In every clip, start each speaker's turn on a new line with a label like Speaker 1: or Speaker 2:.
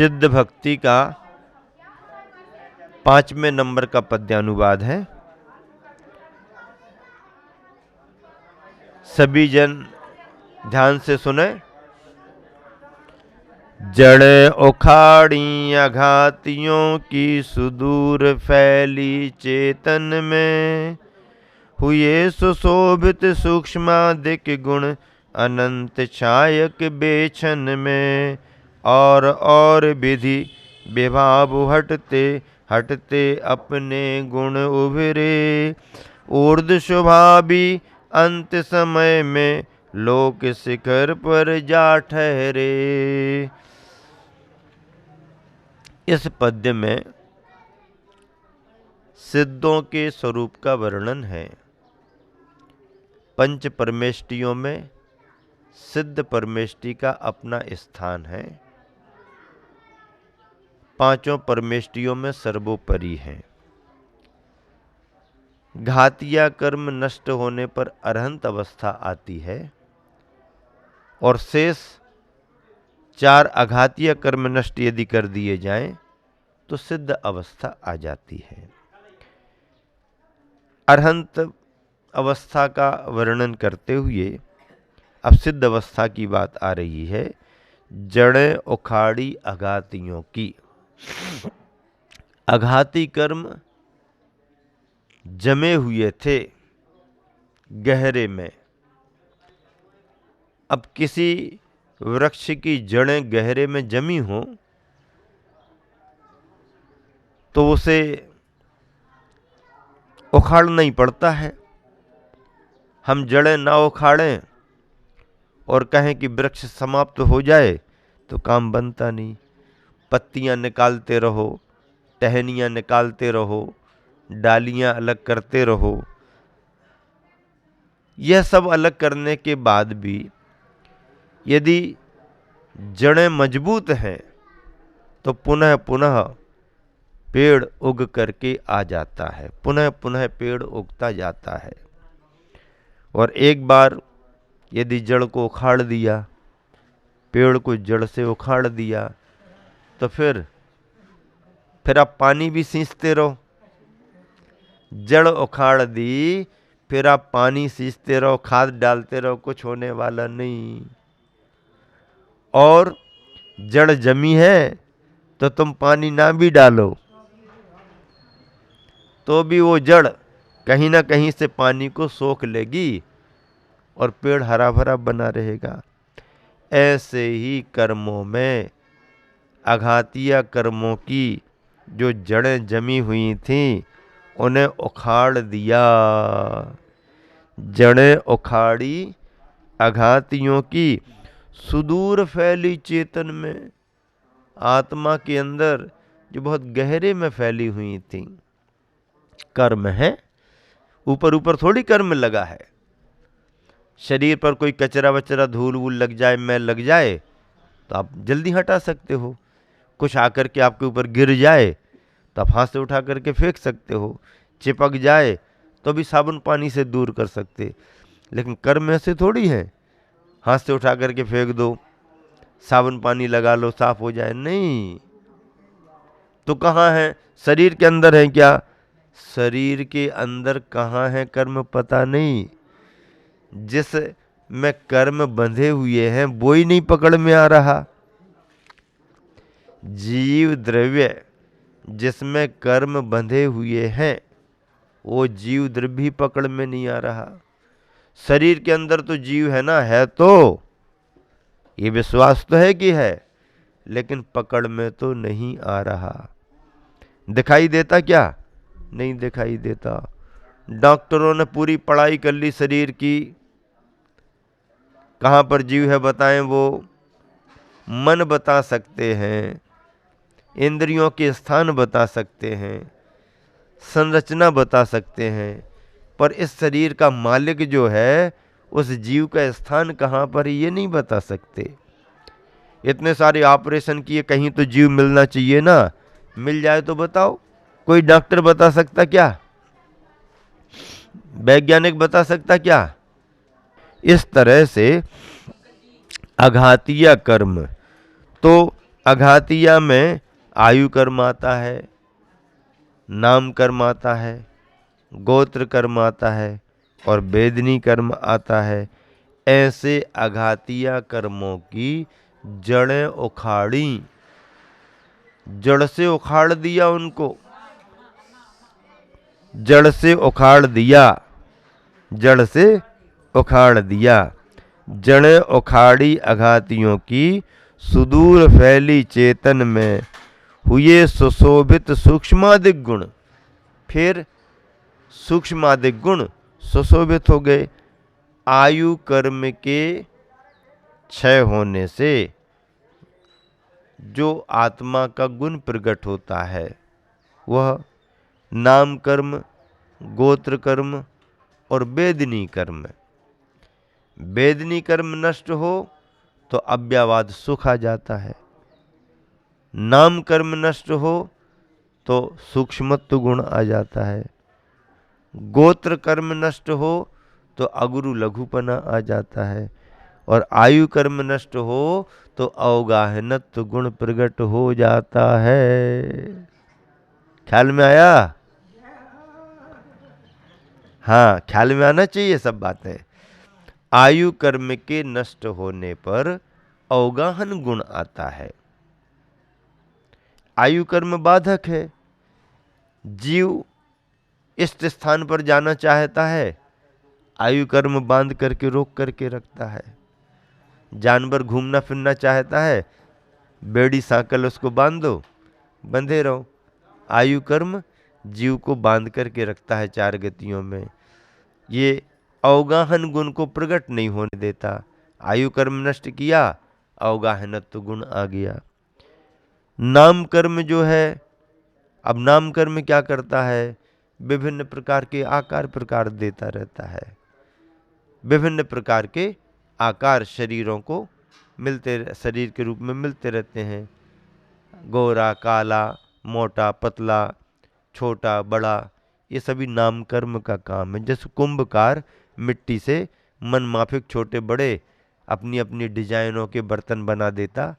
Speaker 1: सिद्ध भक्ति का 5वें नंबर का पद्यानुवाद है। सभी जन ध्यान से सुने। जड़ उखाड़ी आघातियों की सुदूर फैली चेतन में, हुए सुशोभित सूक्ष्मादिक गुण अनंत छायक बेछन में। और विधि विभाव हटते हटते अपने गुण उभरे, ऊर्ध्व स्वभावी अंत समय में लोक शिखर पर जा ठहरे। इस पद्य में सिद्धों के स्वरूप का वर्णन है। पंच परमेष्टियों में सिद्ध परमेष्टि का अपना स्थान है। पांचों परमेष्टियों में सर्वोपरि है। घातिया कर्म नष्ट होने पर अरहंत अवस्था आती है और शेष 4 अघातीय कर्म नष्ट यदि कर दिए जाएं तो सिद्ध अवस्था आ जाती है। अरहंत अवस्था का वर्णन करते हुए अब सिद्ध अवस्था की बात आ रही है। जड़ें उखाड़ी अघातियों की। अघाती कर्म जमे हुए थे गहरे में। अब किसी वृक्ष की जड़ें गहरे में जमी हों तो उसे उखाड़ना ही पड़ता है। हम जड़ें ना उखाड़ें और कहें कि वृक्ष समाप्त हो जाए तो काम बनता नहीं। पत्तियां निकालते रहो, टहनियां निकालते रहो, डालियां अलग करते रहो। यह सब अलग करने के बाद भी यदि जड़ें मजबूत हैं तो पुनः पुनः पेड़ उग करके आ जाता है, पुनः पुनः पेड़ उगता जाता है। और एक बार यदि जड़ को उखाड़ दिया, पेड़ को जड़ से उखाड़ दिया, तो फिर आप पानी भी सींचते रहो। जड़ उखाड़ दी, फिर आप पानी सींचते रहो, खाद डालते रहो, कुछ होने वाला नहीं। और जड़ जमी है तो तुम पानी ना भी डालो तो भी वो जड़ कहीं ना कहीं से पानी को सोख लेगी और पेड़ हरा भरा बना रहेगा। ऐसे ही कर्मों में अघातीय कर्मों की जो जड़ें जमी हुई थीं उन्हें उखाड़ दिया। जड़ें उखाड़ी अघातियों की सुदूर फैली चेतन में। आत्मा के अंदर जो बहुत गहरे में फैली हुई थी। कर्म है, ऊपर ऊपर थोड़ी कर्म लगा है। शरीर पर कोई कचरा वचरा धूल वूल लग जाए, मैल लग जाए तो आप जल्दी हटा सकते हो। कुछ आकर के आपके ऊपर गिर जाए तो आप हाथ से उठा करके फेंक सकते हो। चिपक जाए तो भी साबुन पानी से दूर कर सकते। लेकिन कर्म ऐसे थोड़ी है, हाथ से उठा करके फेंक दो, साबुन पानी लगा लो, साफ हो जाए। नहीं। तो कहाँ है? शरीर के अंदर है क्या? शरीर के अंदर कहाँ है कर्म पता नहीं। जिस में कर्म बंधे हुए हैं वो ही नहीं पकड़ में आ रहा। जीव द्रव्य जिसमें कर्म बंधे हुए हैं वो जीव द्रव्य भी पकड़ में नहीं आ रहा। शरीर के अंदर तो जीव है ना, है तो ये विश्वास तो है कि है, लेकिन पकड़ में तो नहीं आ रहा। दिखाई देता क्या? नहीं दिखाई देता। डॉक्टरों ने पूरी पढ़ाई कर ली शरीर की, कहाँ पर जीव है बताएं वो? मन बता सकते हैं, इंद्रियों के स्थान बता सकते हैं, संरचना बता सकते हैं, पर इस शरीर का मालिक जो है उस जीव का स्थान कहाँ पर है ये नहीं बता सकते। इतने सारे ऑपरेशन किए, कहीं तो जीव मिलना चाहिए ना। मिल जाए तो बताओ, कोई डॉक्टर बता सकता क्या? वैज्ञानिक बता सकता क्या? इस तरह से अघातीय कर्म तो अघातिया में आयु कर्म आता है, नाम कर्म आता है, गोत्र कर्म आता है और वेदनी कर्म आता है। ऐसे अघातिया कर्मों की जड़ें उखाड़ी, जड़ से उखाड़ दिया उनको, जड़ से उखाड़ दिया, जड़ से उखाड़ दिया। जड़ें उखाड़ी अघातियों की, सुदूर फैली चेतन में हुए सुशोभित सूक्ष्मादिक गुण। फिर सूक्ष्मादिक गुण सुशोभित हो गए। आयु कर्म के क्षय होने से जो आत्मा का गुण प्रकट होता है वह नाम कर्म, गोत्र कर्म और वेदनी कर्म। वेदनी कर्म नष्ट हो तो अव्ययवाद सुख आ जाता है, नाम कर्म नष्ट हो तो सूक्ष्मत्व गुण आ जाता है, गोत्र कर्म नष्ट हो तो अगुरु लघुपना आ जाता है और आयु कर्म नष्ट हो तो अवगाहनत्व गुण प्रकट हो जाता है। ख्याल में आया? हाँ, ख्याल में आना चाहिए सब बातें। आयु कर्म के नष्ट होने पर अवगाहन गुण आता है। आयु कर्म बाधक है। जीव इस स्थान पर जाना चाहता है, आयु कर्म बांध करके रोक करके रखता है। जानवर घूमना फिरना चाहता है, बेड़ी सांकल उसको बांध दो, बंधे रहो। आयु कर्म जीव को बांध करके रखता है चार गतियों में, ये अवगाहन गुण को प्रकट नहीं होने देता। आयु कर्म नष्ट किया, अवगाहनत्व गुण आ गया। नाम कर्म जो है, अब नाम कर्म क्या करता है? विभिन्न प्रकार के आकार प्रकार देता रहता है, विभिन्न प्रकार के आकार शरीरों को मिलते, शरीर के रूप में मिलते रहते हैं। गोरा, काला, मोटा, पतला, छोटा, बड़ा, ये सभी नाम कर्म का काम है। जैसे कुंभकार मिट्टी से मन माफिक छोटे बड़े अपनी अपनी डिजाइनों के बर्तन बना देता,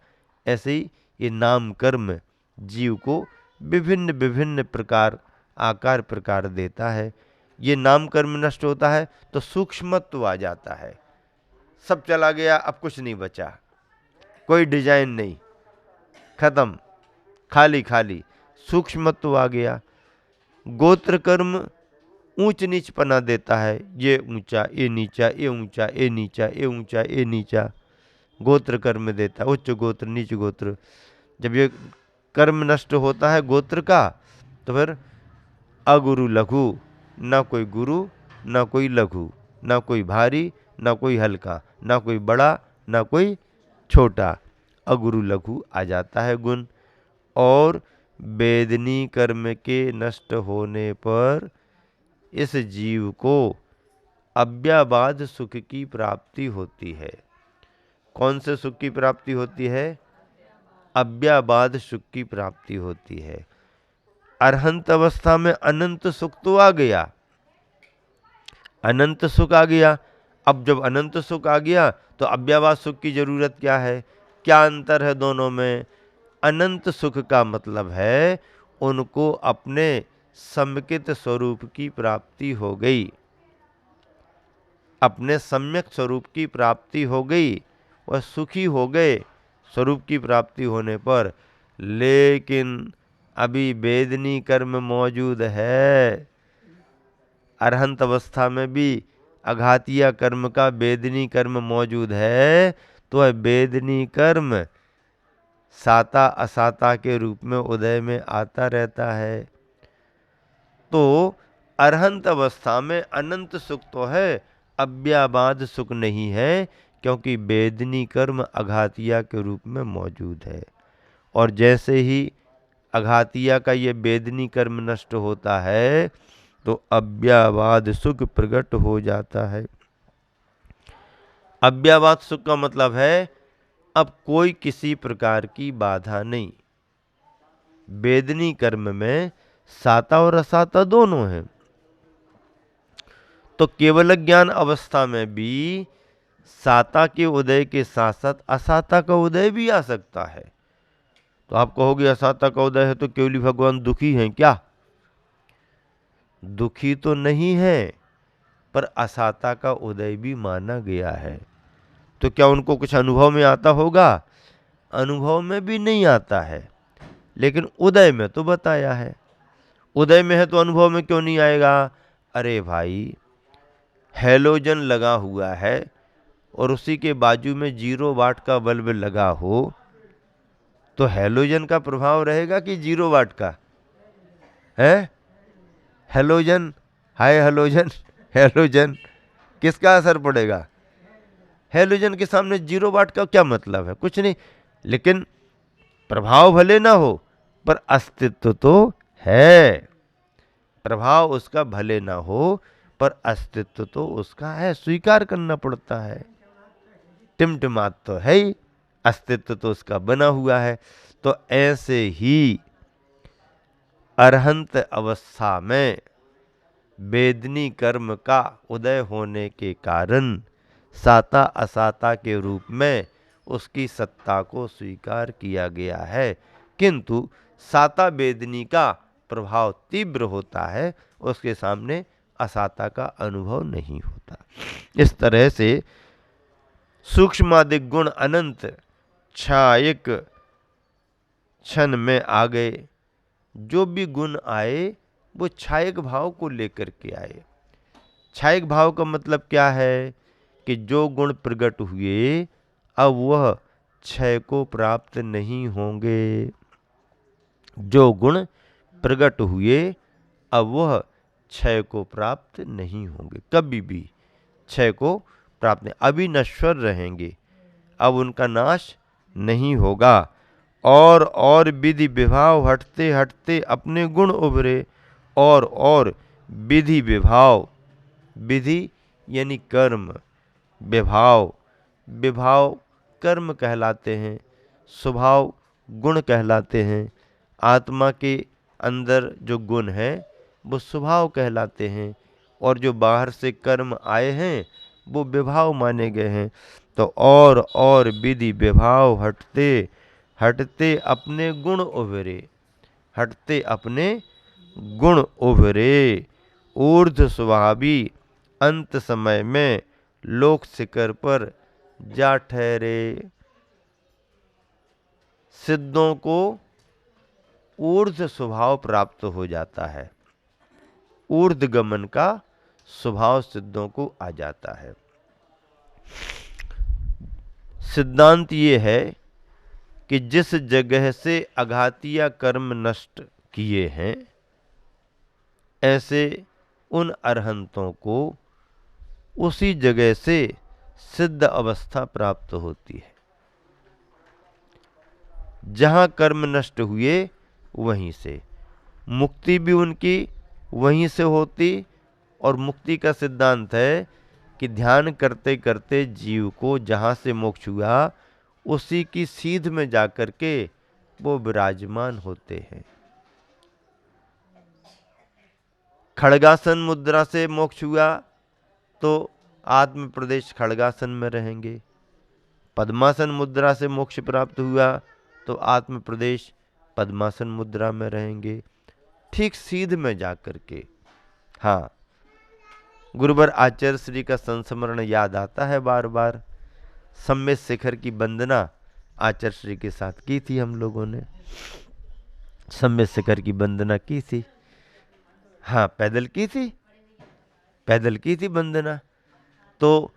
Speaker 1: ऐसे ही ये नाम कर्म जीव को विभिन्न विभिन्न प्रकार आकार प्रकार देता है। ये नाम कर्म नष्ट होता है तो सूक्ष्मत्व आ जाता है, सब चला गया, अब कुछ नहीं बचा, कोई डिजाइन नहीं, खत्म, खाली खाली, सूक्ष्मत्व आ गया। गोत्र कर्म ऊंच नीच पना देता है, ये ऊंचा ये नीचा, ये ऊंचा ये नीचा, ये ऊंचा ये नीचा, गोत्र कर्म देता है। उच्च गोत्र नीच गोत्र, जब ये कर्म नष्ट होता है गोत्र का तो फिर अगुरु लघु, ना कोई गुरु ना कोई लघु, ना कोई भारी ना कोई हल्का, ना कोई बड़ा ना कोई छोटा, अगुरु लघु आ जाता है गुण। और वेदनी कर्म के नष्ट होने पर इस जीव को अव्ययवाद सुख की प्राप्ति होती है। कौन से सुख की प्राप्ति होती है? अव्ययवाद सुख की प्राप्ति होती है। अरहंत अवस्था में अनंत सुख तो आ गया, अनंत सुख आ गया। अब जब अनंत सुख आ गया तो अव्ययवाद सुख की जरूरत क्या है? क्या अंतर है दोनों में? अनंत सुख का मतलब है उनको अपने सम्यकित स्वरूप की प्राप्ति हो गई, अपने सम्यक स्वरूप की प्राप्ति हो गई, वह सुखी हो गए स्वरूप की प्राप्ति होने पर। लेकिन अभी वेदनी कर्म मौजूद है, अरहंत अवस्था में भी अघातिया कर्म का वेदनी कर्म मौजूद है, तो वह वेदनी कर्म साता असाता के रूप में उदय में आता रहता है। तो अरहंत अवस्था में अनंत सुख तो है, अव्ययवाद सुख नहीं है, क्योंकि वेदनी कर्म अघातिया के रूप में मौजूद है। और जैसे ही अघातिया का ये वेदनी कर्म नष्ट होता है तो अव्ययवाद सुख प्रकट हो जाता है। अव्ययवाद सुख का मतलब है अब कोई किसी प्रकार की बाधा नहीं। वेदनी कर्म में साता और असाता दोनों हैं, तो केवल ज्ञान अवस्था में भी साता के उदय के साथ साथ असाता का उदय भी आ सकता है। तो आप कहोगे असाता का उदय है तो केवली भगवान दुखी हैं क्या? दुखी तो नहीं है, पर असाता का उदय भी माना गया है। तो क्या उनको कुछ अनुभव में आता होगा? अनुभव में भी नहीं आता है, लेकिन उदय में तो बताया है। उदय में है तो अनुभव में क्यों नहीं आएगा? अरे भाई, हैलोजन लगा हुआ है और उसी के बाजू में 0 वाट का बल्ब लगा हो, तो हैलोजन का प्रभाव रहेगा कि 0 वाट का है? हैलोजन, हाय हैलोजन, हैलोजन, किसका असर पड़ेगा? हैलोजन के सामने 0 वाट का क्या मतलब है? कुछ नहीं। लेकिन प्रभाव भले ना हो, पर अस्तित्व तो है। प्रभाव उसका भले ना हो, पर अस्तित्व तो उसका है, स्वीकार करना पड़ता है। टिमटिमात तो है ही, अस्तित्व तो उसका बना हुआ है। तो ऐसे ही अरहंत अवस्था में वेदनी कर्म का उदय होने के कारण साता असाता के रूप में उसकी सत्ता को स्वीकार किया गया है, किंतु साता वेदनी का प्रभाव तीव्र होता है, उसके सामने असाता का अनुभव नहीं होता। इस तरह से सूक्ष्मादिक गुण अनंत छायक क्षण में आ गए। जो भी गुण आए वो छायक भाव को लेकर के आए। छायक भाव का मतलब क्या है? कि जो गुण प्रकट हुए अब वह क्षय को प्राप्त नहीं होंगे। जो गुण प्रकट हुए अब वह क्षय को प्राप्त नहीं होंगे, कभी भी क्षय को प्राप्त नहीं, अभी नश्वर रहेंगे, अब उनका नाश नहीं होगा। और विधि विभाव हटते हटते अपने गुण उभरे, और विधि विभाव, विधि यानी कर्म, विभाव, विभाव कर्म कहलाते हैं, स्वभाव गुण कहलाते हैं। आत्मा के अंदर जो गुण हैं वो स्वभाव कहलाते हैं, और जो बाहर से कर्म आए हैं वो विभाव माने गए हैं। तो और विधि विभाव हटते हटते अपने गुण उभरे, हटते अपने गुण उभरे, ऊर्ध्व स्वभावी अंत समय में लोक शिखर पर जा ठहरे। सिद्धों को ऊर्ध्व स्वभाव प्राप्त हो जाता है, ऊर्ध्व गमन का स्वभाव सिद्धों को आ जाता है। सिद्धांत ये है कि जिस जगह से अघातिया कर्म नष्ट किए हैं, ऐसे उन अरहंतों को उसी जगह से सिद्ध अवस्था प्राप्त होती है। जहां कर्म नष्ट हुए वहीं से मुक्ति भी उनकी वहीं से होती। और मुक्ति का सिद्धांत है कि ध्यान करते करते जीव को जहां से मोक्ष हुआ उसी की सीध में जाकर के वो विराजमान होते हैं। खड़गासन मुद्रा से मोक्ष हुआ तो आत्म प्रदेश खड़गासन में रहेंगे। पद्मासन मुद्रा से मोक्ष प्राप्त हुआ तो आत्म प्रदेश पद्मासन मुद्रा में रहेंगे, ठीक सीध में जाकर के। हाँ, गुरुवर आचार्य श्री का संस्मरण याद आता है बार बार। सम्यक शिखर की वंदना आचार्य श्री के साथ की थी हम लोगों ने, सम्यक शिखर की वंदना की थी। हाँ, पैदल की थी, पैदल की थी वंदना। तो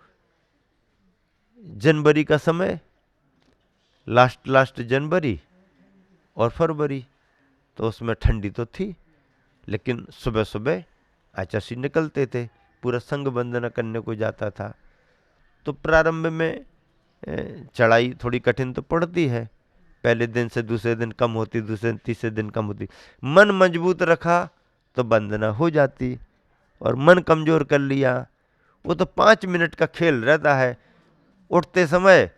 Speaker 1: जनवरी का समय, लास्ट जनवरी और फरवरी, तो उसमें ठंडी तो थी, लेकिन सुबह सुबह आचार्य श्री निकलते थे, पूरा संघ वंदना करने को जाता था। तो प्रारंभ में चढ़ाई थोड़ी कठिन तो पड़ती है, पहले दिन से दूसरे दिन कम होती, दूसरे तीसरे दिन कम होती। मन मजबूत रखा तो वंदना हो जाती, और मन कमजोर कर लिया वो तो 5 मिनट का खेल रहता है। उठते समय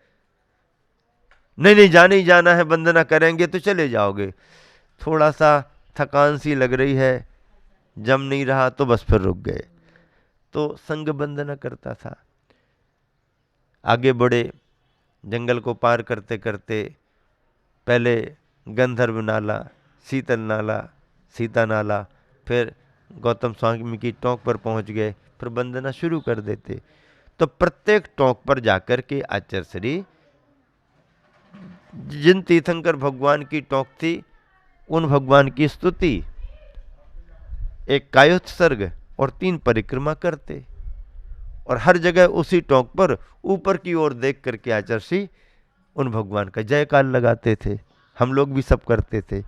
Speaker 1: नहीं जाने ही जाना है, वंदना करेंगे तो चले जाओगे, थोड़ा सा थकान सी लग रही है, जम नहीं रहा तो बस फिर रुक गए। तो संग वंदना करता था। आगे बढ़े, जंगल को पार करते करते पहले गंधर्व नाला, शीतल नाला, सीता नाला, फिर गौतम स्वामी की टोंक पर पहुंच गए, फिर वंदना शुरू कर देते। तो प्रत्येक टोंक पर जाकर के आचार्य श्री जिन तीर्थंकर भगवान की टोंक थी उन भगवान की स्तुति, एक कायोत्सर्ग और 3 परिक्रमा करते, और हर जगह उसी टोंक पर ऊपर की ओर देख करके आचार्य श्री उन भगवान का जयकार लगाते थे। हम लोग भी सब करते थे।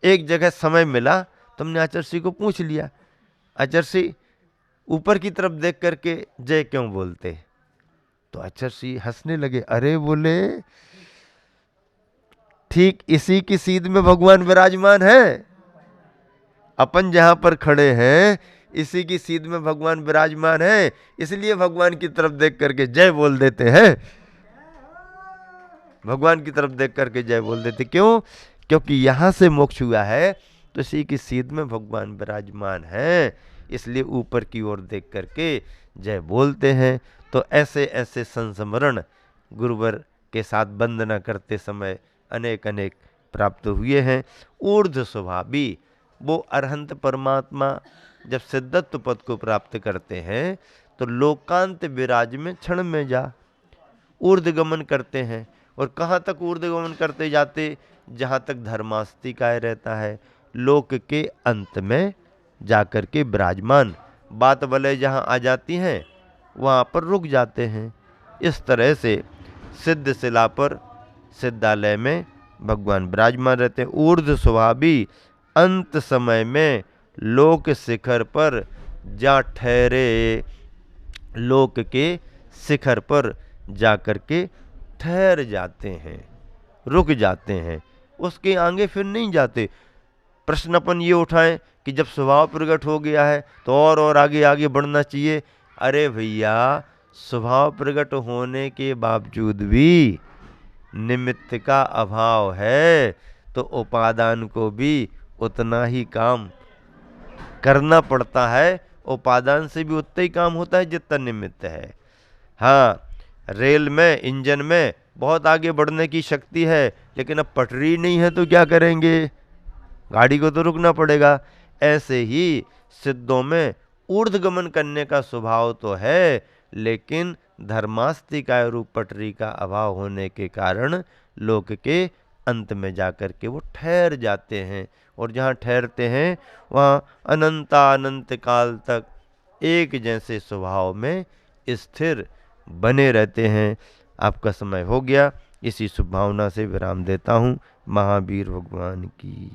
Speaker 1: एक जगह समय मिला तो हमने आचार्य श्री को पूछ लिया, आचार्य श्री ऊपर की तरफ देख करके जय क्यों बोलते? तो आचार्य श्री हंसने लगे। अरे बोले, ठीक इसी की सीध में भगवान विराजमान है। अपन जहां पर खड़े हैं इसी की सीध में भगवान विराजमान है, इसलिए भगवान की तरफ देख करके जय बोल देते हैं। भगवान की तरफ देख करके जय बोल देते, क्यों? क्योंकि यहां से मोक्ष हुआ है तो इसी की सीध में भगवान विराजमान है, इसलिए ऊपर की ओर देख करके जय बोलते हैं। तो ऐसे ऐसे संस्मरण गुरुवर के साथ वंदना करते समय अनेक अनेक प्राप्त हुए हैं। ऊर्ध्व स्वभावी वो अरहंत परमात्मा जब सिद्धत्व पद को प्राप्त करते हैं तो लोकांत विराज में क्षण में जा ऊर्ध्व गमन करते हैं। और कहाँ तक ऊर्ध्व गमन करते जाते? जहाँ तक धर्मास्तिकाय रहता है, लोक के अंत में जाकर के विराजमान। बात भले जहाँ आ जाती हैं वहाँ पर रुक जाते हैं। इस तरह से सिद्ध शिला पर सिद्धालय में भगवान विराजमान रहते हैं। ऊर्ध्व स्वभावी अंत समय में लोक शिखर पर जा ठहरे, लोक के शिखर पर जाकर के ठहर जाते हैं, रुक जाते हैं, उसके आगे फिर नहीं जाते। प्रश्न अपन ये उठाएं कि जब स्वभाव प्रकट हो गया है तो और आगे आगे बढ़ना चाहिए। अरे भैया, स्वभाव प्रकट होने के बावजूद भी निमित्त का अभाव है तो उपादान को भी उतना ही काम करना पड़ता है। उपादान से भी उतना ही काम होता है जितना निमित्त है। हाँ, रेल में, इंजन में बहुत आगे बढ़ने की शक्ति है, लेकिन अब पटरी नहीं है तो क्या करेंगे? गाड़ी को तो रुकना पड़ेगा। ऐसे ही सिद्धों में ऊर्ध्वगमन करने का स्वभाव तो है, लेकिन धर्मास्तिकाय रूप पटरी का अभाव होने के कारण लोक के अंत में जाकर के वो ठहर जाते हैं। और जहाँ ठहरते हैं वहाँ अनंतानंत काल तक एक जैसे स्वभाव में स्थिर बने रहते हैं। आपका समय हो गया, इसी शुभ भावना से विराम देता हूँ। महावीर भगवान की।